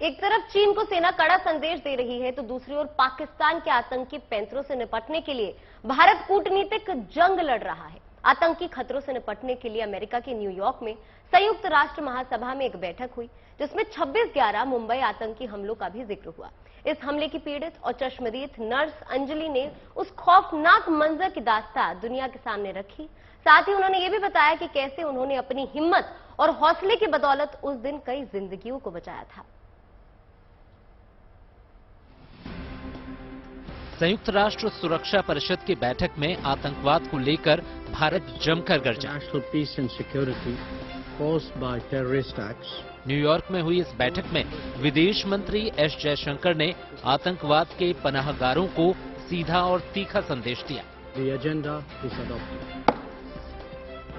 एक तरफ चीन को सेना कड़ा संदेश दे रही है तो दूसरी ओर पाकिस्तान के आतंकी पैंतरों से निपटने के लिए भारत कूटनीतिक जंग लड़ रहा है। आतंकी खतरों से निपटने के लिए अमेरिका के न्यूयॉर्क में संयुक्त राष्ट्र महासभा में एक बैठक हुई, जिसमें 26/11 मुंबई आतंकी हमलों का भी जिक्र हुआ। इस हमले की पीड़ित और चश्मदीद नर्स अंजलि ने उस खौफनाक मंजर की दास्तान दुनिया के सामने रखी। साथ ही उन्होंने ये भी बताया कि कैसे उन्होंने अपनी हिम्मत और हौसले की बदौलत उस दिन कई जिंदगियों को बचाया था। संयुक्त राष्ट्र सुरक्षा परिषद की बैठक में आतंकवाद को लेकर भारत जमकर गरजा। न्यूयॉर्क में हुई इस बैठक में विदेश मंत्री एस जयशंकर ने आतंकवाद के पनाहगारों को सीधा और तीखा संदेश दिया।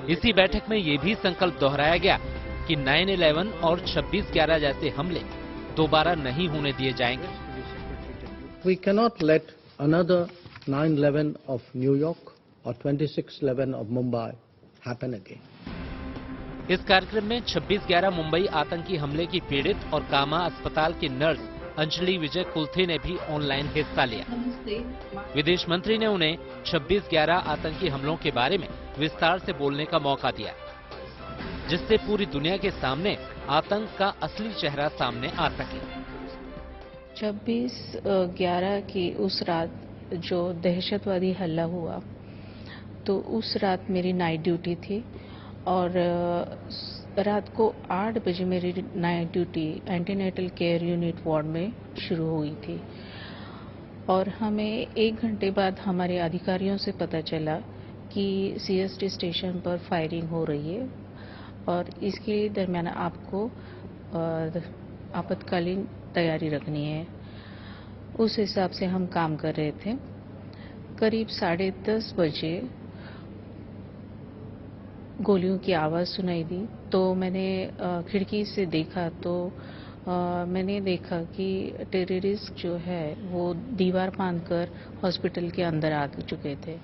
इसी बैठक में ये भी संकल्प दोहराया गया कि 9/11 और 26/11 जैसे हमले दोबारा नहीं होने दिए जाएंगे। We cannot let another 9/11 of New York or 26/11 of Mumbai happen again. इस कार्यक्रम में 26/11 मुंबई आतंकी हमले की पीड़ित और कामा अस्पताल की नर्स अंजलि विजय कुलथे ने भी ऑनलाइन हिस्सा लिया। विदेश मंत्री ने उन्हें 26/11 आतंकी हमलों के बारे में विस्तार से बोलने का मौका दिया, जिससे पूरी दुनिया के सामने आतंक का असली चेहरा सामने आ सके। 26/11 की उस रात जो दहशतवादी हमला हुआ, तो उस रात मेरी नाइट ड्यूटी थी और रात को 8 बजे मेरी night duty antenatal care unit ward में शुरू हुई थी और हमें 1 घंटे बाद हमारे अधिकारियों से पता चला कि सीएसटी स्टेशन पर फायरिंग हो रही है और इसके दरमियान आपको आपातकालीन तैयारी रखनी है। उस हिसाब से हम काम कर रहे थे। करीब 10:30 बजे गोलियों की आवाज़ सुनाई दी, तो मैंने खिड़की से देखा तो मैंने देखा कि टेररिस्ट जो है वो दीवार फांदकर हॉस्पिटल के अंदर आ चुके थे।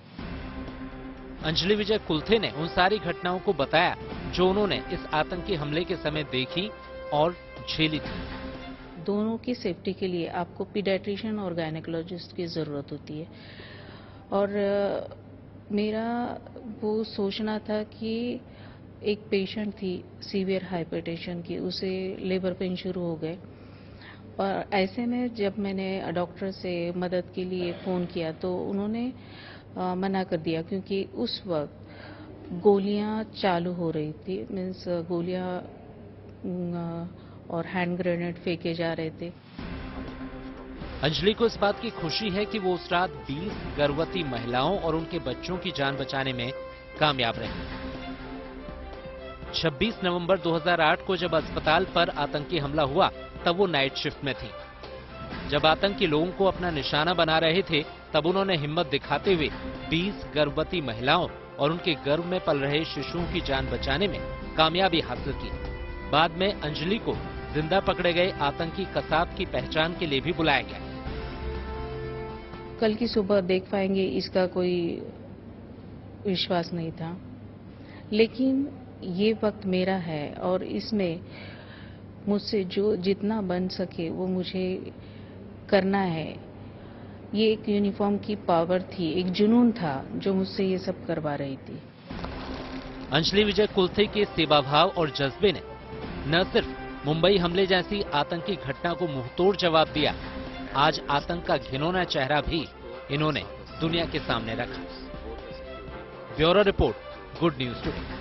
अंजलि विजय कुलथे ने उन सारी घटनाओं को बताया जो उन्होंने इस आतंकी हमले के समय देखी और झेली थी। दोनों की सेफ्टी के लिए आपको पीडियाट्रिशियन और गायनेकोलॉजिस्ट की ज़रूरत होती है और मेरा वो सोचना था कि एक पेशेंट थी सीवियर हाइपरटेंशन की, उसे लेबर पेन शुरू हो गए और ऐसे में जब मैंने डॉक्टर से मदद के लिए फ़ोन किया तो उन्होंने मना कर दिया, क्योंकि उस वक्त गोलियां चालू हो रही थी, मीन्स गोलियां और हैंड ग्रेनेड फेंके जा रहे थे। अंजलि को इस बात की खुशी है कि वो उस रात 20 गर्भवती महिलाओं और उनके बच्चों की जान बचाने में कामयाब रही। 26 नवंबर 2008 को जब अस्पताल पर आतंकी हमला हुआ तब वो नाइट शिफ्ट में थी। जब आतंकी लोगों को अपना निशाना बना रहे थे तब उन्होंने हिम्मत दिखाते हुए 20 गर्भवती महिलाओं और उनके गर्भ में पल रहे शिशुओं की जान बचाने में कामयाबी हासिल की। बाद में अंजलि को जिंदा पकड़े गए आतंकी कसाब की पहचान के लिए भी बुलाया गया। कल की सुबह देख पाएंगे इसका कोई विश्वास नहीं था, लेकिन ये वक्त मेरा है और इसमें मुझसे जो जितना बन सके वो मुझे करना है। ये एक यूनिफॉर्म की पावर थी, एक जुनून था जो मुझसे ये सब करवा रही थी। अंजलि विजय कुलथे के सेवाभाव और जज्बे ने न सिर्फ मुंबई हमले जैसी आतंकी घटना को मुंहतोड़ जवाब दिया, आज आतंक का घिनौना चेहरा भी इन्होंने दुनिया के सामने रखा। Bureau report, good news today.